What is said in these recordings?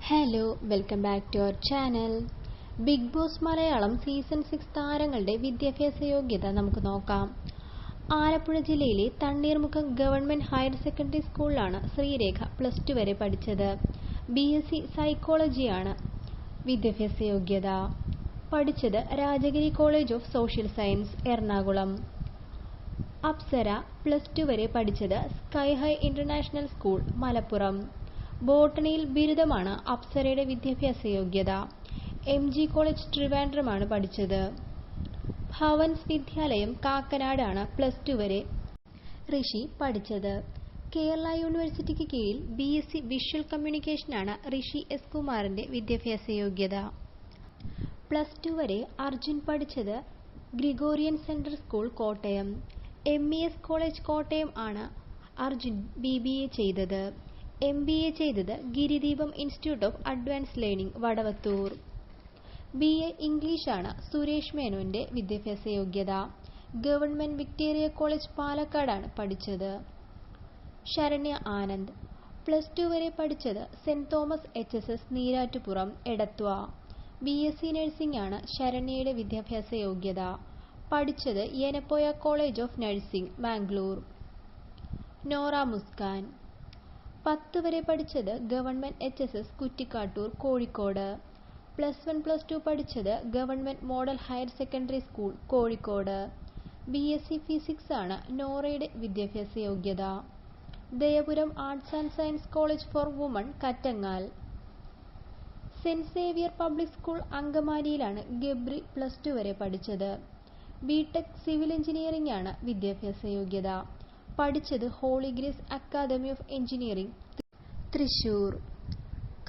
Hello, welcome back to our channel. Bigg Boss Malayalam season 6 താരങ്ങളുടെ വിദ്യാഭ്യാസ യോഗ്യത നമുക്ക് നോക്കാം. ആലപ്പുഴ ജില്ലയിലെ തണ്ണീർമുക്കം ഗവൺമെന്റ് ഹയർ സെക്കൻഡറി സ്കൂളിലാണ് ശ്രീരേഖ +2 വരെ പഠിച്ചത്. BSc സൈക്കോളജിയാണ് വിദ്യാഭ്യാസ യോഗ്യത. പഠിച്ചത് Rajagiri college of social science, Ernakulam. Apsara +2 വരെ പഠിച്ചത് sky high international school, Malappuram. ബോട്ടണിയിൽ ബിരുദമാണ് അപ്സരയുടെ വിദ്യാഭ്യാസ യോഗ്യത. MG കോളേജ്, ട്രിവാൻഡ്രമാണ് പഠിച്ചത്. ഭവൻസ് വിദ്യാലയം, കാക്കനാടാണ് +2 വരെ ഋഷി പഠിച്ചത്. കേരള യൂണിവേഴ്സിറ്റിക്ക് കീഴിൽ BSc വിഷ്വൽ കമ്മ്യൂണിക്കേഷനാണ് ഋഷി S. കുമാറിന്റെ വിദ്യാഭ്യാസ യോഗ്യത. +2 വരെ അർജുൻ പഠിച്ചത് Gregorian central school, Kottayam. MES college, Kottayam ആണ് അർജുൻ BBA ചെയ്തത്. MBA ചെയ്തത് Girideepam institute of advanced learning, Vadavathoor. BA ഇംഗ്ലീഷാണ് സുരേഷ് മേനോന്റെ വിദ്യാഭ്യാസ യോഗ്യത. ഗവൺമെന്റ് വിക്ടോറിയ കോളേജ്, പാലക്കാടാണ് പഠിച്ചത്. ശരണ്യ ആനന്ദ് +2 വരെ പഠിച്ചത് Saint Thomas HSS, Neerattupuram, Edathua. BSc nursing ആണ് ശരണ്യയുടെ വിദ്യാഭ്യാസ യോഗ്യത. പഠിച്ചത് Yenepoya college of nursing, Mangalore. Nora Muskan 10 വരെ പഠിച്ചത് ഗവൺമെന്റ് HSS, കുറ്റിക്കാട്ടൂർ, കോഴിക്കോട്. +1 +2 പഠിച്ചത് government model higher secondary school, Kozhikode. BSc physics ആണ് നോറയുടെ വിദ്യാഭ്യാസ യോഗ്യത. Dayapuram arts and science college for women, Kattangal. Saint Xavier public school, അങ്കമാലിയിലാണ് ഗബ്രി +2 വരെ പഠിച്ചത്. BTech സിവിൽ എഞ്ചിനീയറിംഗ് ആണ് വിദ്യാഭ്യാസ യോഗ്യത. പഠിച്ചത് holy grace academy of engineering, Thrissur.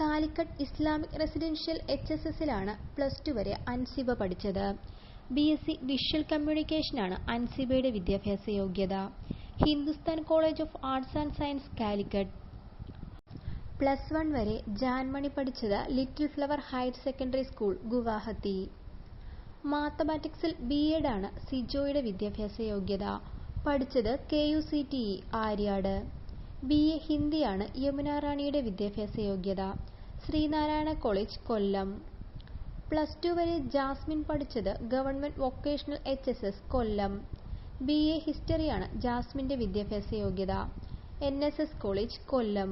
Calicut Islamic residential HSSലാണ് +2 വരെ അൻസിബ പഠിച്ചത്. BSc വിഷ്വൽ കമ്മ്യൂണിക്കേഷനാണ് അൻസിബയുടെ വിദ്യാഭ്യാസ യോഗ്യത. Hindustan college of arts and science, Calicut. +1 വരെ ജാൻമണി പഠിച്ചത് little flower higher secondary school, Guwahati. മാത്തമാറ്റിക്സിൽ B.Ed ആണ് സിജോയുടെ വിദ്യാഭ്യാസ യോഗ്യത. പഠിച്ചത് KUCTE, ആര്യാട്. BA ഹിന്ദിയാണ് യമുന റാണിയുടെ വിദ്യാഭ്യാസ യോഗ്യത. ശ്രീനാരായണ കോളേജ്, കൊല്ലം. +2 വരെ ജാസ്മിൻ പഠിച്ചത് ഗവൺമെന്റ് വൊക്കേഷണൽ HSS, കൊല്ലം. BA ഹിസ്റ്ററിയാണ് ജാസ്മിന്റെ വിദ്യാഭ്യാസ യോഗ്യത. NSS കോളേജ്, കൊല്ലം.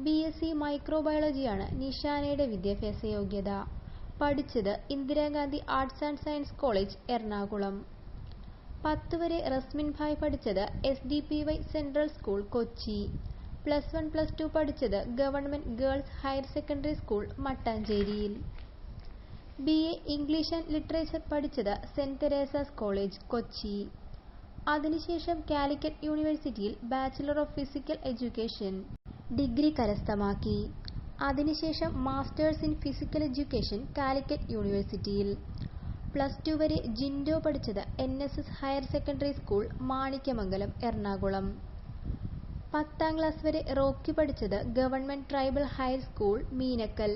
BSc മൈക്രോബയോളജിയാണ് നിഷാനയുടെ വിദ്യാഭ്യാസ യോഗ്യത. പഠിച്ചത് Indira Gandhi arts and science college, Ernakulam. 10 വരെ റസ്മിൻ ഭായ് പഠിച്ചത് SDPY സെൻട്രൽ സ്കൂൾ, കൊച്ചി. +1 +2 പഠിച്ചത് government girls higher secondary school, മട്ടാഞ്ചേരിയിൽ. BA ഇംഗ്ലീഷ് ആൻഡ് ലിറ്ററേച്ചർ പഠിച്ചത് സെന്റ് തെരേസാസ് കോളേജ്, കൊച്ചി. അതിനുശേഷം കാലിക്കറ്റ് യൂണിവേഴ്സിറ്റിയിൽ bachelor of physical education degree കരസ്ഥമാക്കി. അതിനുശേഷം masters in physical education Calicut യൂണിവേഴ്സിറ്റിയിൽ. +2 വരെ ജിൻഡോ പഠിച്ചത് NSS higher secondary school, Manikyamangalam, Ernakulam. 10ാം ക്ലാസ് വരെ റോക്കി പഠിച്ചത് government tribal higher school, Meenakkal,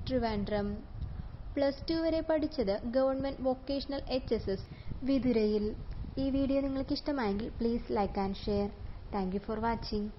Trivandrum. +2 വരെ പഠിച്ചത് ഗവൺമെന്റ് വൊക്കേഷണൽ HSS, വിതുരയിൽ. ഈ വീഡിയോ നിങ്ങൾക്ക് ഇഷ്ടമായെങ്കിൽ please like and share. Thank you for watching.